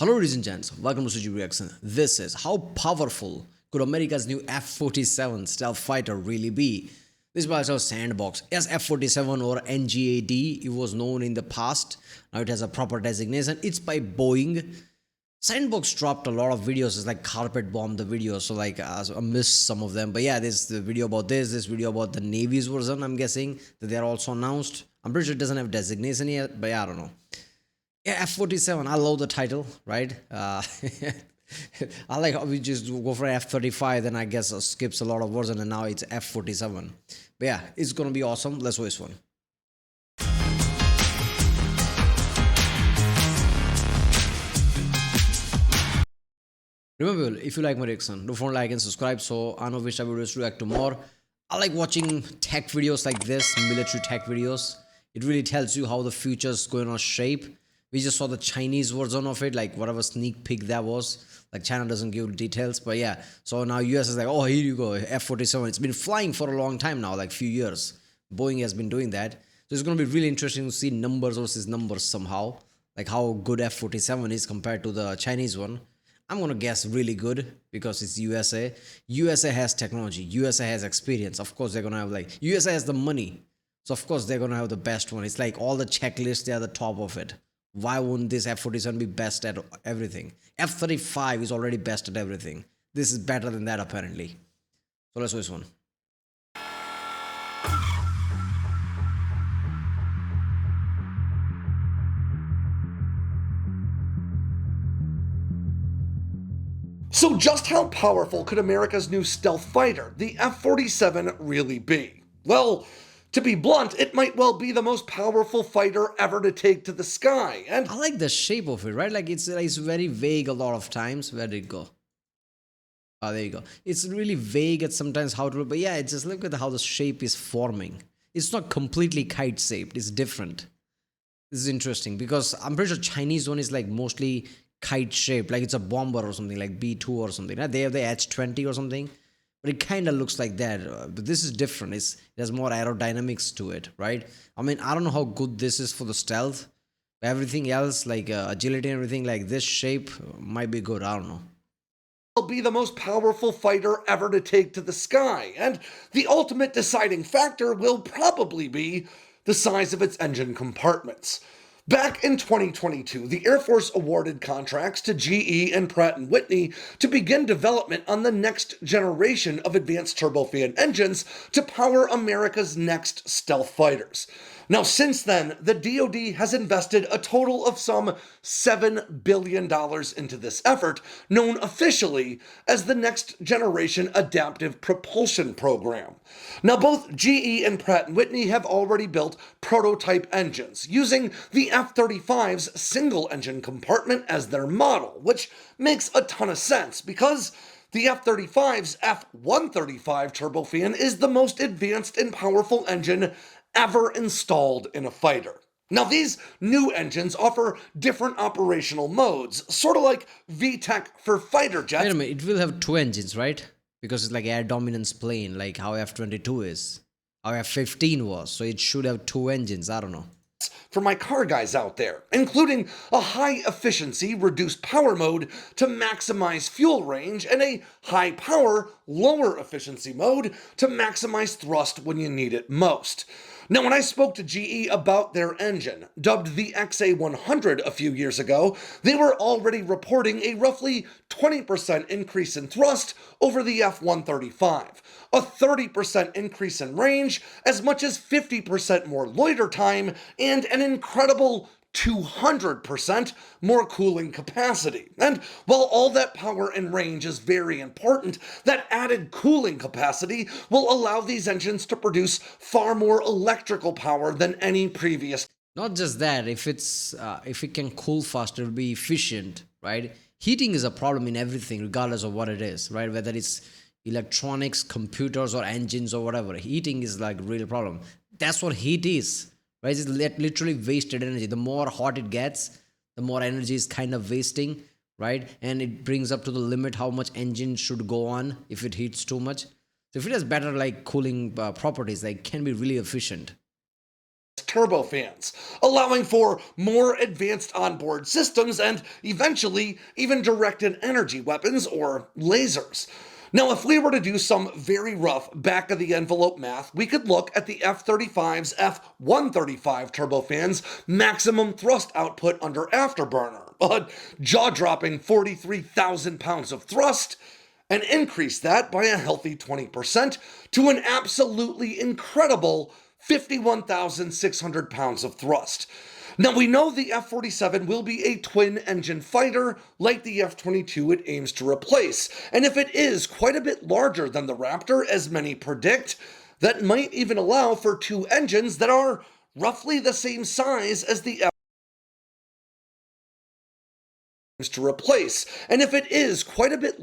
Hello ladies and gents, welcome to CG Reaction. This is how powerful could America's new F-47 stealth fighter really be? This was our SANDBOXX. As F-47 or NGAD, it was known in the past. Now it has a proper designation. It's by Boeing. SANDBOXX dropped a lot of videos. It's like carpet bomb the videos, so like I missed some of them. But yeah, there's the video about this video about the Navy's version. I'm guessing that they're also announced. I'm pretty sure it doesn't have designation yet, but yeah, I don't know. Yeah, F-47. I love the title, right? I like how we just go for F-35, then I guess skips a lot of version, and now it's F-47. But yeah, it's gonna be awesome. Let's watch one. Remember, if you like my reaction, do follow, like, and subscribe so I know which type of videos to react to more. I like watching tech videos like this, military tech videos. It really tells you how the future's going to shape. We just saw the Chinese version of it, like whatever sneak peek that was. Like China doesn't give details, but yeah. So now US is like, oh, here you go, F-47. It's been flying for a long time now, like few years. Boeing has been doing that. So it's going to be really interesting to see numbers versus numbers somehow. Like how good F-47 is compared to the Chinese one. I'm going to guess really good because it's USA. USA has technology. USA has experience. Of course, they're going to have like, USA has the money. So of course, they're going to have the best one. It's like all the checklists, they're the top of it. Why wouldn't this F-47 be best at everything? F-35 is already best at everything. This is better than that apparently. So let's watch one. So just how powerful could America's new stealth fighter, the F-47, really be? Well, to be blunt, it might well be the most powerful fighter ever to take to the sky, and I like the shape of it, right? Like it's very vague a lot of times. Where did it go? Oh, there you go. It's really vague at sometimes how to, but yeah, it's just look at how the shape is forming. It's not completely kite shaped. It's different. This is interesting because I'm pretty sure Chinese one is like mostly kite shaped, like it's a bomber or something, like B-2 or something. They have the H-20 or something. But it kind of looks like that. But this is different. It has more aerodynamics to it, right? I mean, I don't know how good this is for the stealth. But everything else, like agility and everything, like this shape might be good. I don't know. will be the most powerful fighter ever to take to the sky, and the ultimate deciding factor will probably be the size of its engine compartments. Back in 2022, the Air Force awarded contracts to GE and Pratt & Whitney to begin development on the next generation of advanced turbofan engines to power America's next stealth fighters. Now, since then, the DoD has invested a total of some $7 billion into this effort, known officially as the Next Generation Adaptive Propulsion Program. Now, both GE and Pratt & Whitney have already built prototype engines, using the F-35's single-engine compartment as their model, which makes a ton of sense because the F-35's F-135 turbofan is the most advanced and powerful engine ever installed in a fighter. Now, these new engines offer different operational modes, sort of like VTEC for fighter jets. Wait a minute, it will have two engines, right? Because it's like air dominance plane, like how F-22 is, how F-15 was. So it should have two engines. I don't know. For my car guys out there, including a high-efficiency reduced power mode to maximize fuel range and a high-power, lower-efficiency mode to maximize thrust when you need it most. Now, when I spoke to GE about their engine, dubbed the XA100 a few years ago, they were already reporting a roughly 20% increase in thrust over the F-135, a 30% increase in range, as much as 50% more loiter time, and an incredible 200% more cooling capacity. And while all that power and range is very important, that added cooling capacity will allow these engines to produce far more electrical power than any previous. Not just that, if it can cool faster, it'll be efficient, right? Heating is a problem in everything, regardless of what it is, right? Whether it's electronics, computers, or engines, or whatever. Heating is like a real problem. That's what heat is. Right? It's literally wasted energy. The more hot it gets, the more energy is kind of wasting, right? And it brings up to the limit how much engine should go on if it heats too much. So if it has better like cooling properties, like can be really efficient. turbofans, allowing for more advanced onboard systems and eventually even directed energy weapons or lasers. Now, if we were to do some very rough back-of-the-envelope math, we could look at the F-35's F-135 turbofans' maximum thrust output under afterburner, a jaw-dropping 43,000 pounds of thrust, and increase that by a healthy 20% to an absolutely incredible 51,600 pounds of thrust. Now, we know the F-47 will be a twin-engine fighter like the F-22 it aims to replace, and if it is quite a bit larger than the Raptor, as many predict, that might even allow for two engines that are roughly the same size as the F to replace, and if it is quite a bit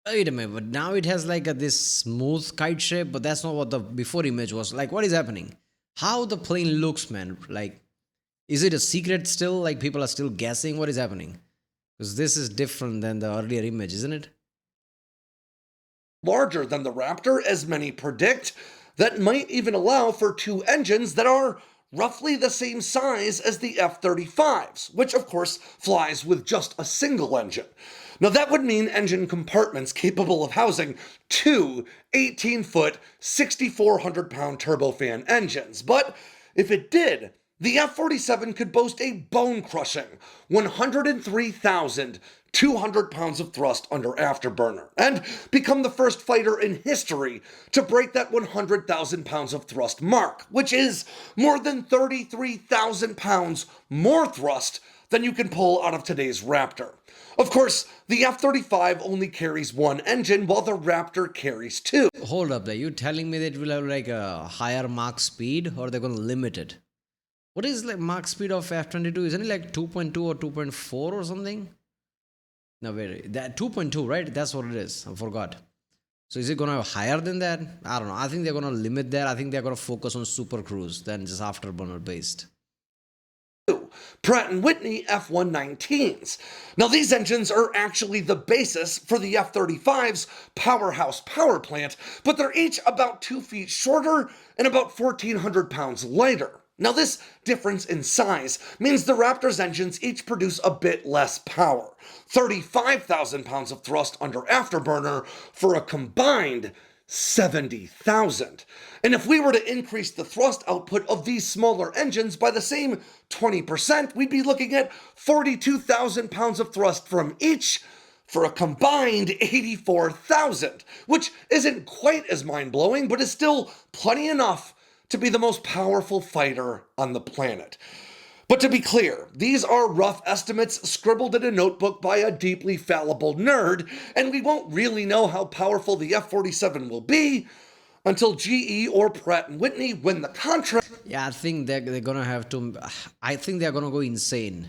Wait a minute, but now it has like this smooth kite shape, but that's not what the before image was. Like, what is happening? How the plane looks, man? Like, is it a secret still? Like, people are still guessing what is happening? Because this is different than the earlier image, isn't it? larger than the Raptor, as many predict, that might even allow for two engines that are roughly the same size as the F-35's, which of course flies with just a single engine. Now that would mean engine compartments capable of housing two 18-foot, 6,400-pound turbofan engines. But if it did, the F-47 could boast a bone-crushing 103,200 pounds of thrust under afterburner, and become the first fighter in history to break that 100,000 pounds of thrust mark, which is more than 33,000 pounds more thrust than you can pull out of today's Raptor. Of course, the F-35 only carries one engine, while the Raptor carries two. Hold up there. You telling me that it will have like a higher Mach speed, or they're going to limit it? What is like Mach speed of F-22? Isn't it like 2.2 or 2.4 or something? No, wait, that 2.2, right? That's what it is. I forgot. So is it going to have higher than that? I don't know. I think they're going to limit that. I think they're going to focus on Super Cruise than just afterburner based. Pratt & Whitney F-119s. Now these engines are actually the basis for the F-35's powerhouse power plant, but they're each about 2 feet shorter and about 1,400 pounds lighter. Now this difference in size means the Raptor's engines each produce a bit less power, 35,000 pounds of thrust under afterburner for a combined 70,000. And if we were to increase the thrust output of these smaller engines by the same 20%, we'd be looking at 42,000 pounds of thrust from each for a combined 84,000, which isn't quite as mind-blowing, but is still plenty enough to be the most powerful fighter on the planet. But to be clear, these are rough estimates scribbled in a notebook by a deeply fallible nerd, and we won't really know how powerful the F-47 will be until GE or Pratt & Whitney win the contract. Yeah, I think they're going to have to... I think they're going to go insane.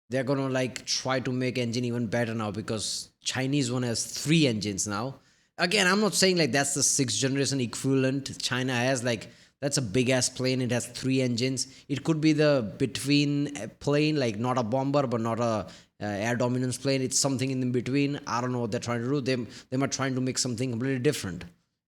They're going to like try to make engine even better now, because Chinese one has 3 engines now. Again, I'm not saying like that's the 6th generation equivalent. China has like... That's a big ass plane. It has 3 engines. It could be the between plane, like not a bomber, but not a air dominance plane. It's something in between. I don't know what they're trying to do. They might trying to make something completely different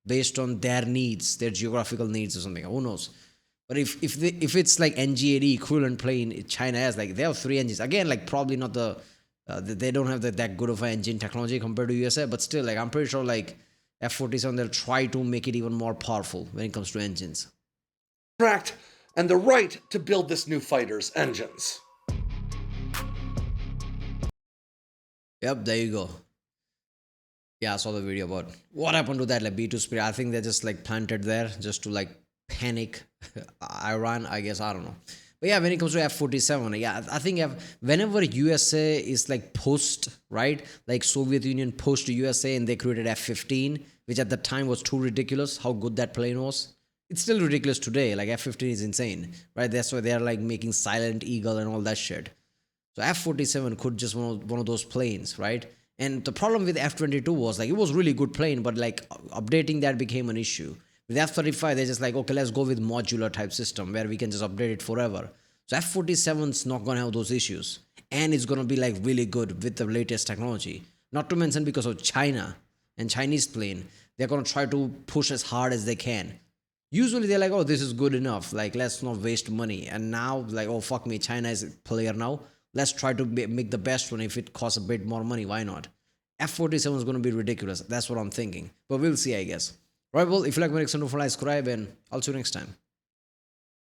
based on their needs, their geographical needs or something. Who knows? But if it's like NG-80 equivalent plane, China has like they have 3 engines. Again, like probably not they don't have that good of an engine technology compared to USA, but still, like I'm pretty sure like F-47 they'll try to make it even more powerful when it comes to engines. And the right to build this new fighter's engines. Yep, there you go. Yeah, I saw the video about what happened to that like B-2 Spirit. I think they just like planted there just to like panic Iran, I guess. I don't know. But yeah, when it comes to F-47, yeah, I think whenever USA is like post, right? Like Soviet Union post USA and they created F-15, which at the time was too ridiculous how good that plane was. It's still ridiculous today. Like F-15 is insane, right? That's why they're like making Silent Eagle and all that shit. So F-47 could just one of those planes, right? And the problem with F-22 was like it was really good plane, but like updating that became an issue. With F-35, they're just like, okay, let's go with modular type system where we can just update it forever. So F-47's not gonna have those issues, and it's gonna be like really good with the latest technology. Not to mention because of China and Chinese plane, they're gonna try to push as hard as they can. Usually they're like, oh, this is good enough. Like, let's not waste money. And now, like, oh, fuck me, China is a player now. Let's try to make the best one. If it costs a bit more money, why not? F-47 is going to be ridiculous. That's what I'm thinking. But we'll see, I guess. Right, well, if you like my next one, don't forget to subscribe, and I'll see you next time.